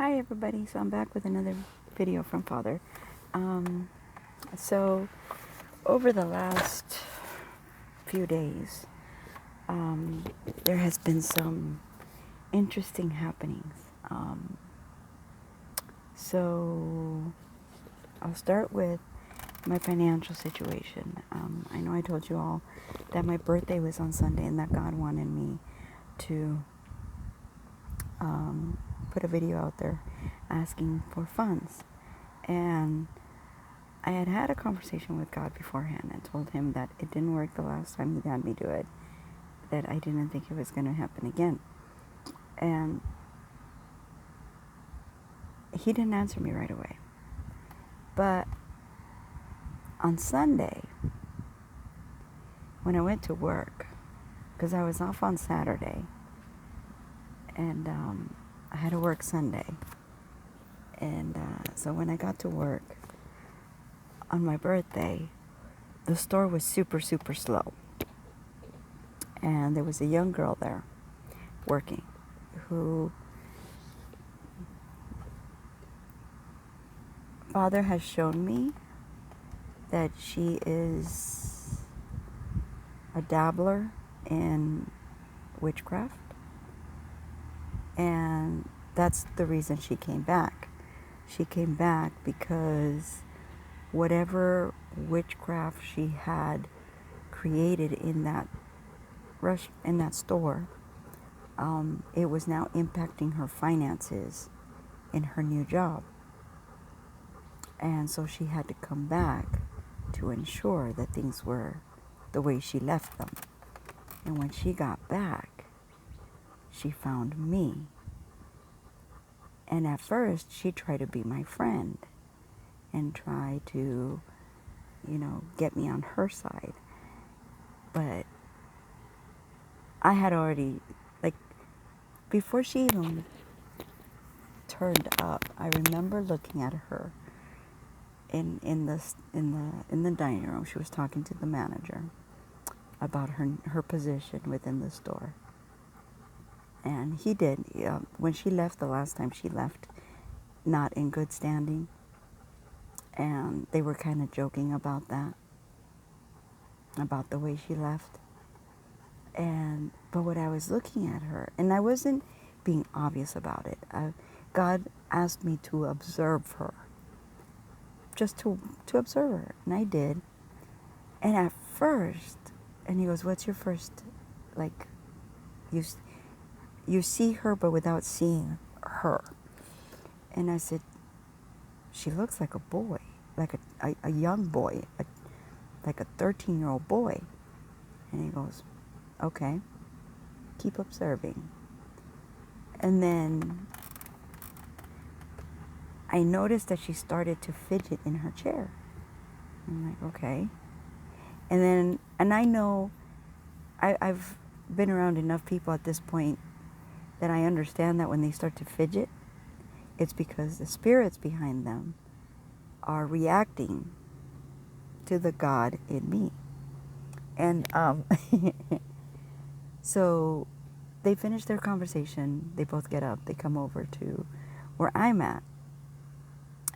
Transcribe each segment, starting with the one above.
Hi everybody, so I'm back with another video from Father. So over the last few days, there has been some interesting happenings. So I'll start with my financial situation. I know I told you all that my birthday was on Sunday and that God wanted me to put a video out there asking for funds. And I had a conversation with God beforehand and told him that it didn't work the last time he had me do it, that I didn't think it was going to happen again. And he didn't answer me right away. But on Sunday, when I went to work, because I was off on Saturday, and I had to work Sunday. And so when I got to work on my birthday, the store was super, super slow. And there was a young girl there working who Father has shown me that she is a dabbler in witchcraft. And that's the reason she came back. She came back because whatever witchcraft she had created in that store, it was now impacting her finances in her new job. And so she had to come back to ensure that things were the way she left them. And when she got back, she found me. And at first, she tried to be my friend and try to, get me on her side. But I had already, before she even turned up, I remember looking at her in the dining room. She was talking to the manager about her position within the store. And he did. When she left the last time, she left not in good standing. And they were kind of joking about that, about the way she left. But when I was looking at her, and I wasn't being obvious about it, God asked me to observe her, just to observe her, and I did. And at first, and he goes, "What's your first, you see her, but without seeing her?" And I said, "She looks like a boy, like a young boy, like a 13-year-old boy." And he goes, "Okay, keep observing." And then I noticed that she started to fidget in her chair. I'm like, okay. And I know I've been around enough people at this point that I understand that when they start to fidget, it's because the spirits behind them are reacting to the God in me. And so they finish their conversation. They both get up. They come over to where I'm at.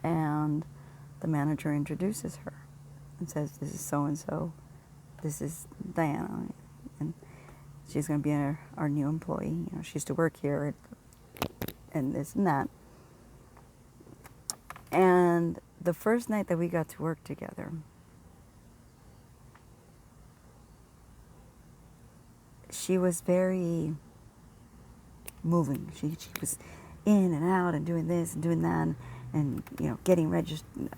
And the manager introduces her and says, "This is so-and-so. This is Diana. And she's going to be our new employee. She used to work here and this and that." And the first night that we got to work together, she was very moving. She was in and out and doing this and doing that and getting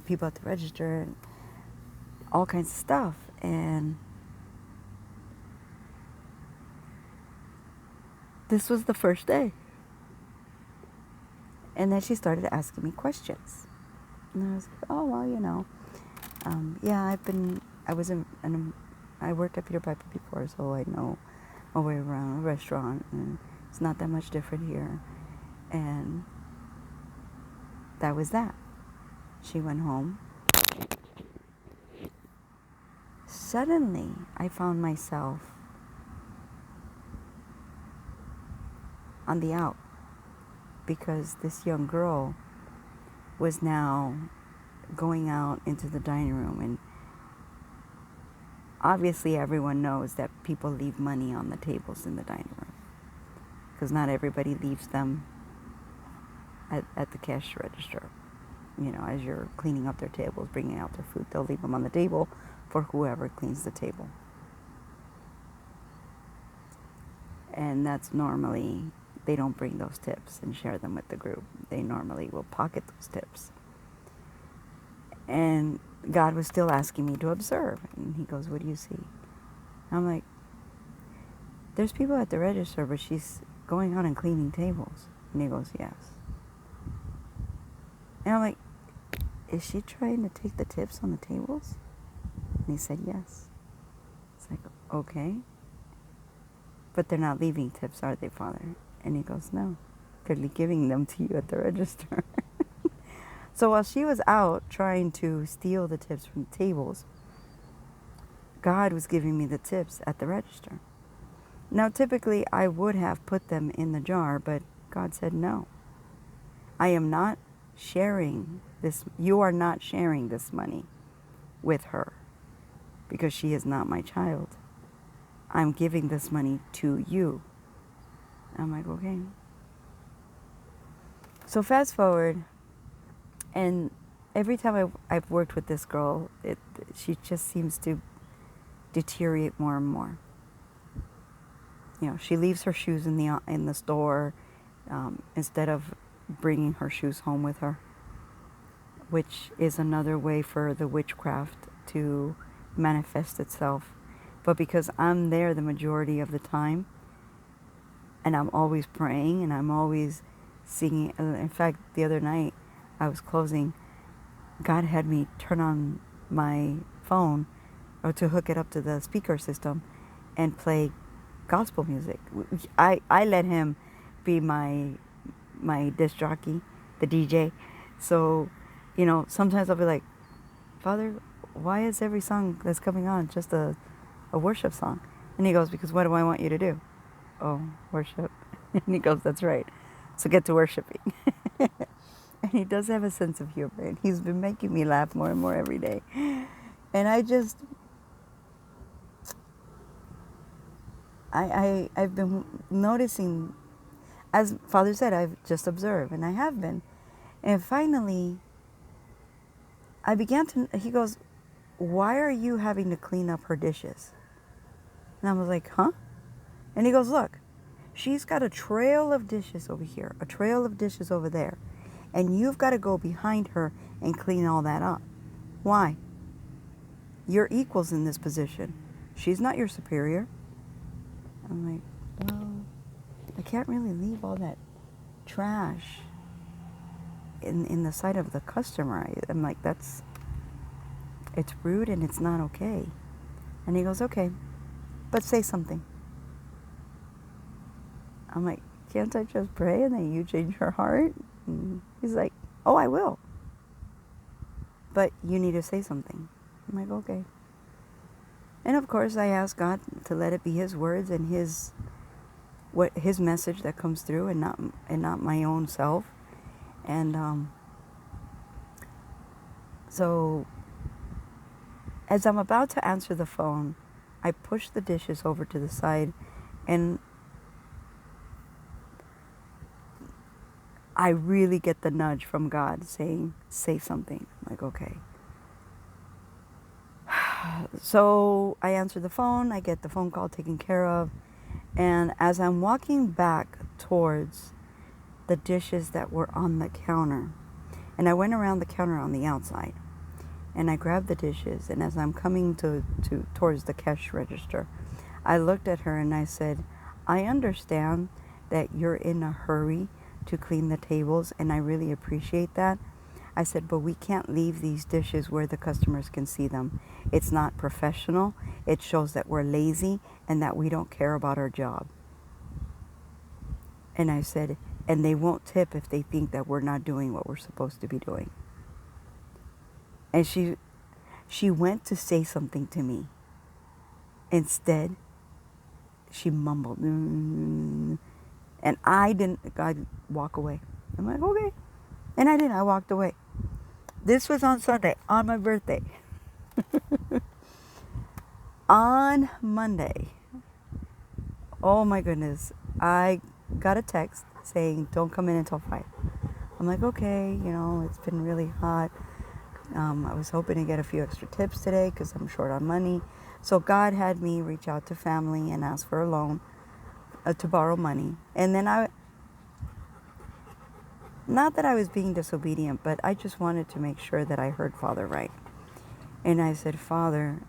people at the register and all kinds of stuff. And this was the first day. And then she started asking me questions. And I was like, "Oh, well, yeah, I worked at Peter Piper before, so I know my way around a restaurant, and it's not that much different here." And that was that. She went home. Suddenly, I found myself on the out because this young girl was now going out into the dining room, and obviously everyone knows that people leave money on the tables in the dining room, because not everybody leaves them at the cash register. You know, as you're cleaning up their tables, bringing out their food, they'll leave them on the table for whoever cleans the table. And that's normally, they don't bring those tips and share them with the group. They normally will pocket those tips. And God was still asking me to observe. And he goes, what do you see? I'm like, there's people at the register, but she's going out and cleaning tables. And he goes, yes. And I'm like, is she trying to take the tips on the tables? And he said, yes. It's like, okay. But they're not leaving tips, are they, Father? And he goes, no. They're giving them to you at the register. So while she was out trying to steal the tips from the tables, God was giving me the tips at the register. Now, typically, I would have put them in the jar, but God said, no. I am not sharing this. You are not sharing this money with her because she is not my child. I'm giving this money to you. I'm like, okay. So fast forward, and every time I've worked with this girl, she just seems to deteriorate more and more. You know, she leaves her shoes in the store instead of bringing her shoes home with her, which is another way for the witchcraft to manifest itself. But because I'm there the majority of the time, and I'm always praying, and I'm always singing. In fact, the other night, I was closing. God had me turn on my phone, or to hook it up to the speaker system, and play gospel music. I let him be my disc jockey, the DJ. So, you know, sometimes I'll be like, Father, why is every song that's coming on just a worship song? And he goes, because what do I want you to do? Oh, worship. And he goes, that's right. So get to worshiping. And he does have a sense of humor, and he's been making me laugh more and more every day. And I've been noticing, as Father said, I've just observed, and I have been. And finally, he goes, why are you having to clean up her dishes? And I was like, huh? And he goes, look, she's got a trail of dishes over here, a trail of dishes over there. And you've got to go behind her and clean all that up. Why? You're equals in this position. She's not your superior. I'm like, well, I can't really leave all that trash in the sight of the customer. I'm like, it's rude and it's not okay. And he goes, okay, but say something. I'm like, can't I just pray and then you change her heart? And he's like, oh, I will. But you need to say something. I'm like, okay. And of course, I ask God to let it be His words and His message that comes through, and not my own self. And so, as I'm about to answer the phone, I push the dishes over to the side, and I really get the nudge from God saying, say something. I'm like, okay. So I answer the phone, I get the phone call taken care of, and as I'm walking back towards the dishes that were on the counter, and I went around the counter on the outside, and I grabbed the dishes, and as I'm coming towards the cash register, I looked at her and I said, I understand that you're in a hurry to clean the tables, and I really appreciate that. I said, but we can't leave these dishes where the customers can see them. It's not professional. It shows that we're lazy and that we don't care about our job. And I said, and they won't tip if they think that we're not doing what we're supposed to be doing. And she went to say something to me. Instead, she mumbled. And God, walk away. I'm like, okay. And I didn't. I walked away. This was on Sunday, on my birthday. On Monday, oh my goodness, I got a text saying, don't come in until 5. I'm like, okay, it's been really hot. I was hoping to get a few extra tips today because I'm short on money. So God had me reach out to family and ask for a loan to borrow money. And then not that I was being disobedient, but I just wanted to make sure that I heard Father right. And I said, Father,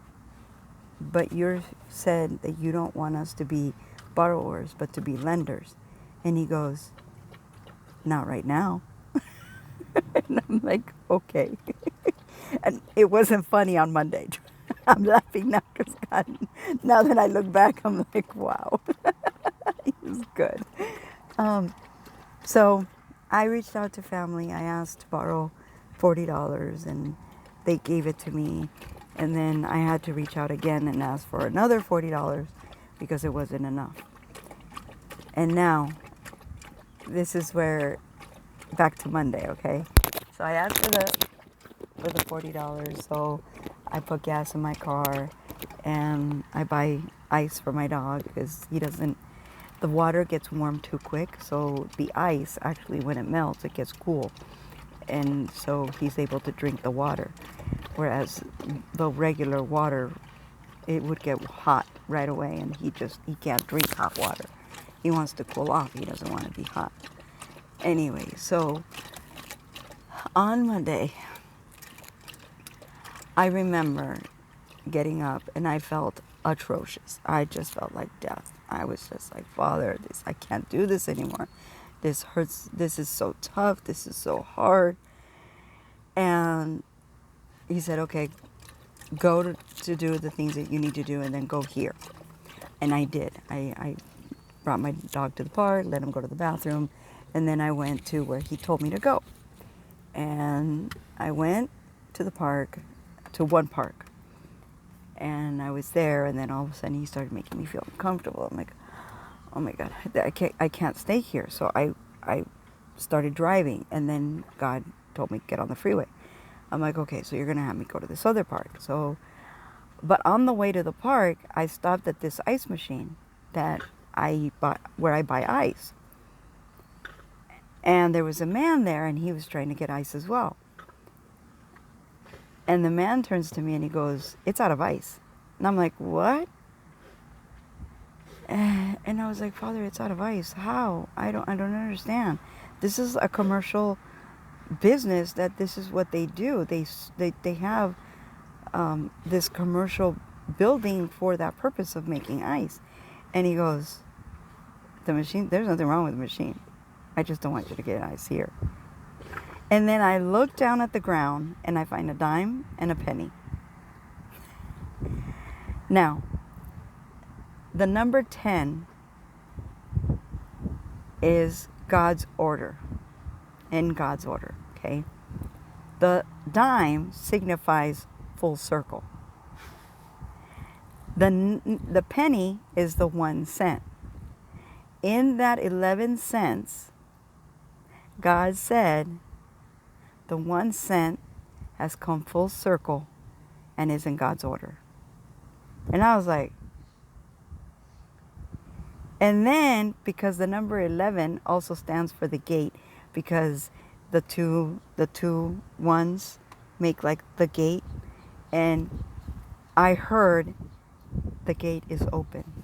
but you said that you don't want us to be borrowers, but to be lenders. And he goes, not right now. And I'm like, okay. And it wasn't funny on Monday. I'm laughing now because God, now that I look back, I'm like, wow, he's good. So I reached out to family. I asked to borrow $40 and they gave it to me. And then I had to reach out again and ask for another $40 because it wasn't enough. And now, this is where, back to Monday, okay? So I asked for the $40, so I put gas in my car and I buy ice for my dog because the water gets warm too quick, so the ice, actually, when it melts, it gets cool. And so he's able to drink the water. Whereas the regular water, it would get hot right away, and he can't drink hot water. He wants to cool off. He doesn't want to be hot. Anyway, so on Monday, I remember getting up and I felt atrocious. I just felt like death. I was just like, Father, I can't do this anymore. This hurts. This is so tough. This is so hard. And he said, okay, go to do the things that you need to do and then go here. And I did. I brought my dog to the park, let him go to the bathroom, and then I went to where he told me to go. And I went to the park, to one park. And I was there, and then all of a sudden he started making me feel uncomfortable. I'm like, oh my God, I can't stay here. So I started driving, and then God told me, get on the freeway. I'm like, okay, so you're going to have me go to this other park. But on the way to the park, I stopped at this ice machine that I bought, where I buy ice. And there was a man there, and he was trying to get ice as well. And the man turns to me and he goes, it's out of ice. And I'm like, what? And I was like, Father, it's out of ice. How? I don't understand. This is a commercial business that this is what they do. They have this commercial building for that purpose of making ice. And he goes, the machine, there's nothing wrong with the machine. I just don't want you to get ice here. And then I look down at the ground and I find a dime and a penny. Now, the number 10 is God's order. In God's order, okay? The dime signifies full circle. The penny is the 1 cent. In that 11 cents, God said, the 1 cent has come full circle and is in God's order. And I was like, and then because the number 11 also stands for the gate, because the two ones make like the gate, and I heard the gate is open.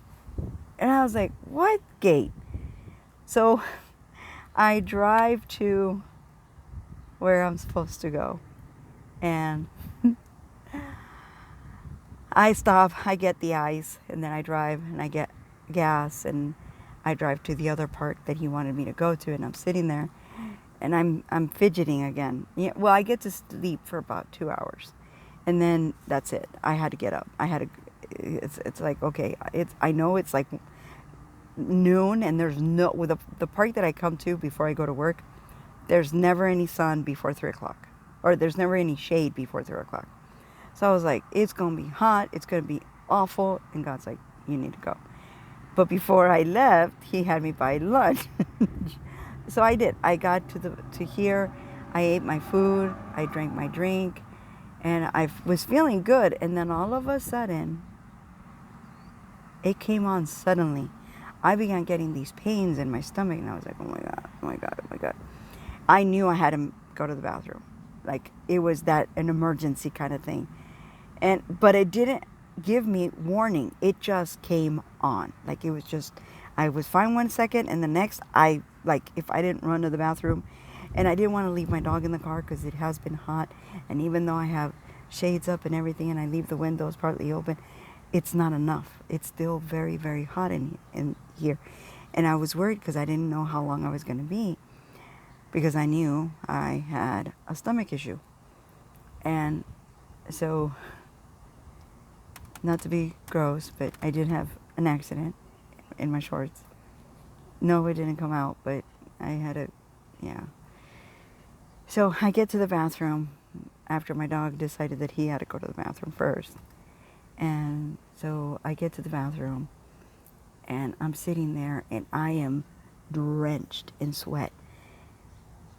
And I was like, what gate? So I drive to where I'm supposed to go. And I stop, I get the ice, and then I drive and I get gas, and I drive to the other park that he wanted me to go to, and I'm sitting there and I'm fidgeting again. Yeah, well, I get to sleep for about 2 hours. And then that's it. I had to get up. It's like, okay, I know it's like noon, and there's no, with the park that I come to before I go to work, there's never any sun before 3 o'clock, or there's never any shade before 3 o'clock. So I was like, it's going to be hot, it's going to be awful, and God's like, you need to go. But before I left, he had me buy lunch. so I did. I got to here. I ate my food. I drank my drink, and I was feeling good. And then all of a sudden, it came on suddenly. I began getting these pains in my stomach, and I was like, "Oh my god! Oh my god! Oh my god!" I knew I had to go to the bathroom. Like it was that an emergency kind of thing. But it didn't give me warning. It just came on. Like it was just I was fine 1 second and the next I like if I didn't run to the bathroom and I didn't want to leave my dog in the car because it has been hot, and even though I have shades up and everything and I leave the windows partly open, it's not enough. It's still very, very hot in here. And I was worried because I didn't know how long I was going to be, because I knew I had a stomach issue. And so, not to be gross, but I did have an accident in my shorts. No, it didn't come out, but I had a, yeah. So I get to the bathroom after my dog decided that he had to go to the bathroom first. And so I get to the bathroom and I'm sitting there and I am drenched in sweat.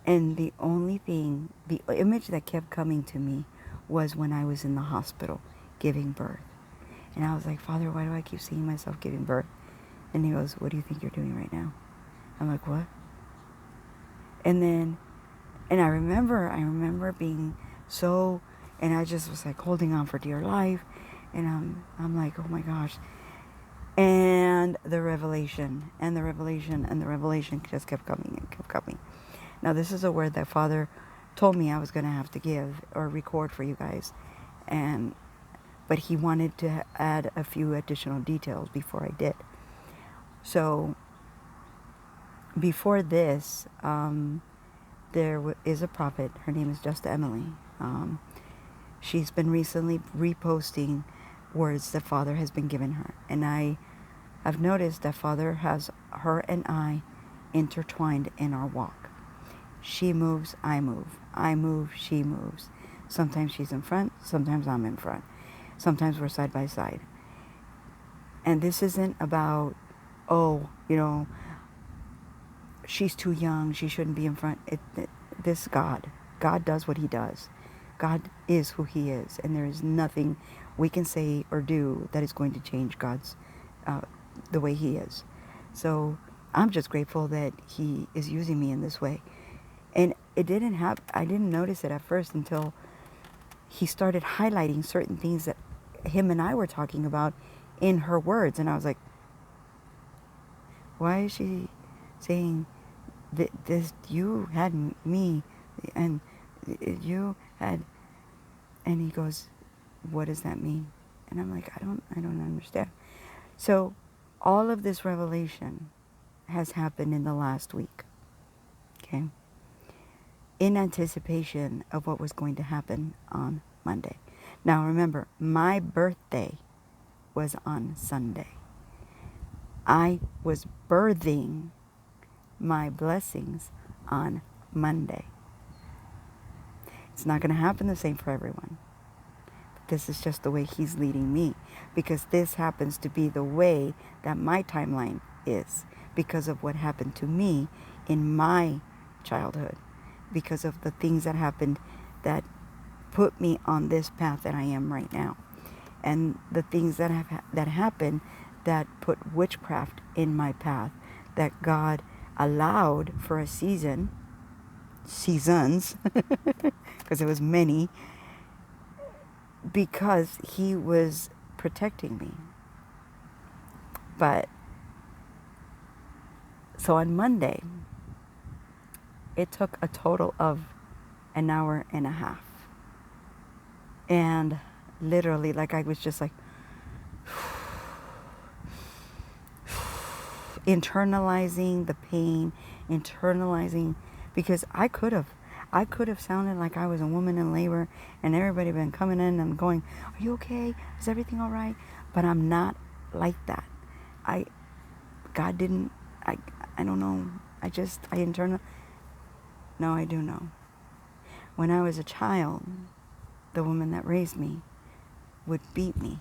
And the only thing, the image that kept coming to me was when I was in the hospital giving birth. And I was like, Father, why do I keep seeing myself giving birth? And he goes, what do you think you're doing right now? I'm like, what? And I remember being so, and I just was like holding on for dear life. And I'm like, oh my gosh. And the revelation, and the revelation, and the revelation just kept coming and kept coming. Now, this is a word that Father told me I was going to have to give or record for you guys. But he wanted to add a few additional details before I did. So, before this, there is a prophet. Her name is Just Emily. She's been recently reposting words that Father has been giving her. And I have noticed that Father has her and I intertwined in our walk. She moves, I move. I move, she moves. Sometimes she's in front, sometimes I'm in front. Sometimes we're side by side. And this isn't about, oh, she's too young, she shouldn't be in front. This God does what he does. God is who he is. And there is nothing we can say or do that is going to change God's, the way he is. So I'm just grateful that he is using me in this way. And I didn't notice it at first until he started highlighting certain things that him and I were talking about in her words. And I was like, why is she saying this? You had me and you had, and he goes, what does that mean? And I'm like, I don't understand. So all of this revelation has happened in the last week. Okay. In anticipation of what was going to happen on Monday. Now remember, my birthday was on Sunday. I was birthing my blessings on Monday. It's not going to happen the same for everyone. But this is just the way he's leading me, because this happens to be the way that my timeline is, because of what happened to me in my childhood, because of the things that happened that put me on this path that I am right now, and the things that happened that put witchcraft in my path, that God allowed for a seasons, because it was many, because he was protecting me. But so on Monday, it took a total of an hour and a half. And literally, like, I was just like internalizing the pain, because I could have sounded like I was a woman in labor, and everybody been coming in and going, are you okay? Is everything all right? But I'm not like that. I don't know. No, I do know. When I was a child, the woman that raised me would beat me.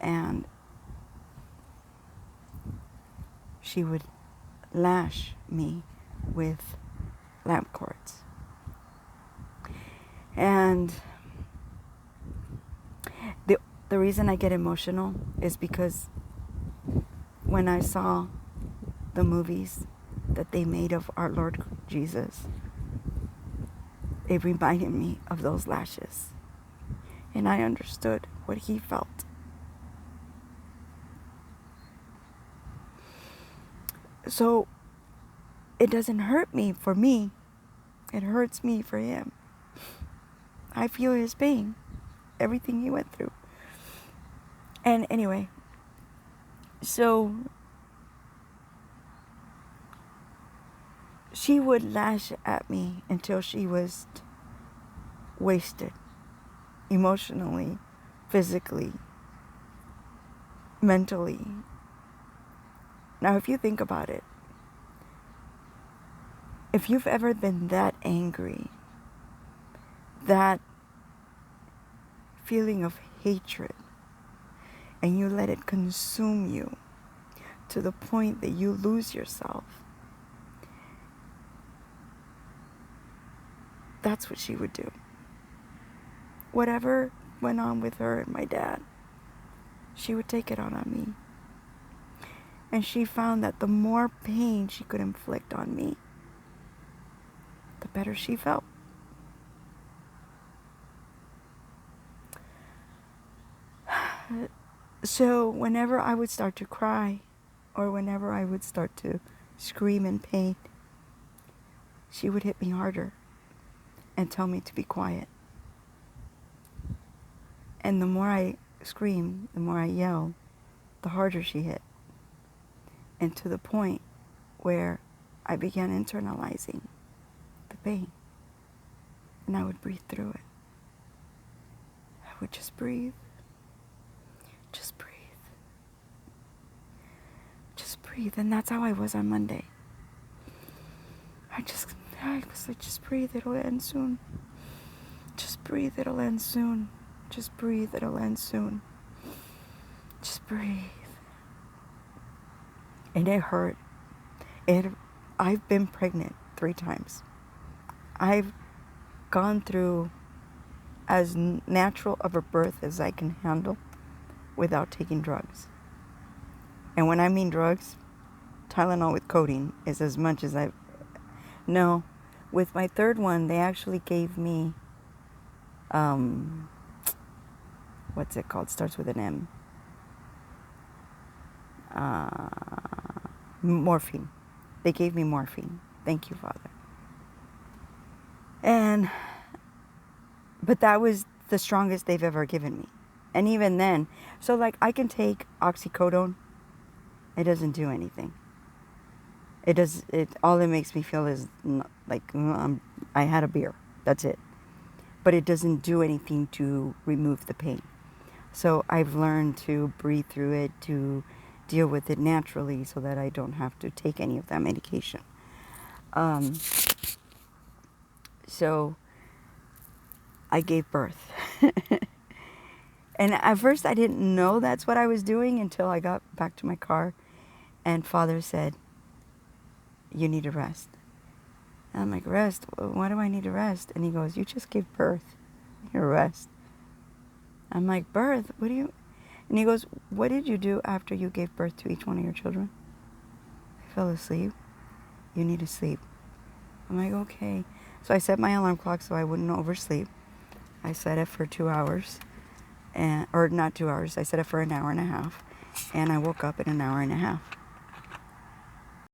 And she would lash me with lamp cords. And the reason I get emotional is because when I saw the movies that they made of our Lord Jesus, it reminded me of those lashes. And I understood what he felt. So it doesn't hurt me for me. It hurts me for him. I feel his pain, everything he went through. And anyway, so she would lash at me until she was wasted, emotionally, physically, mentally. Now, if you think about it, if you've ever been that angry, that feeling of hatred, and you let it consume you to the point that you lose yourself, that's what she would do. Whatever went on with her and my dad, she would take it out on me. And she found that the more pain she could inflict on me, the better she felt. So whenever I would start to cry, or whenever I would start to scream in pain, she would hit me harder and tell me to be quiet. And the more I screamed, the more I yelled, the harder she hit. And to the point where I began internalizing the pain. And I would breathe through it. I would just breathe. Just breathe. Just breathe. And that's how I was on Monday. I was like, just breathe, it'll end soon. Just breathe, it'll end soon. Just breathe, it'll end soon. Just breathe. And it hurt. I've been pregnant 3 times. I've gone through as natural of a birth as I can handle without taking drugs. And when I mean drugs, Tylenol with codeine is as much as I've... No, with my 3rd one, they actually gave me, what's it called? Starts with an M. Morphine. They gave me morphine. Thank you, Father. But that was the strongest they've ever given me. And even then, so like I can take oxycodone. It doesn't do anything. All it makes me feel is like I had a beer. That's it. But it doesn't do anything to remove the pain. So I've learned to breathe through it, to deal with it naturally so that I don't have to take any of that medication. So I gave birth. And at first I didn't know that's what I was doing until I got back to my car and Father said, you need to rest. And I'm like, rest? Why do I need to rest? And he goes, you just gave birth. You rest. I'm like, birth? What do you... And he goes, what did you do after you gave birth to each one of your children? I fell asleep. You need to sleep. I'm like, okay. So I set my alarm clock so I wouldn't oversleep. I set it for 2 hours. Or not 2 hours. I set it for an hour and a half. And I woke up in an hour and a half.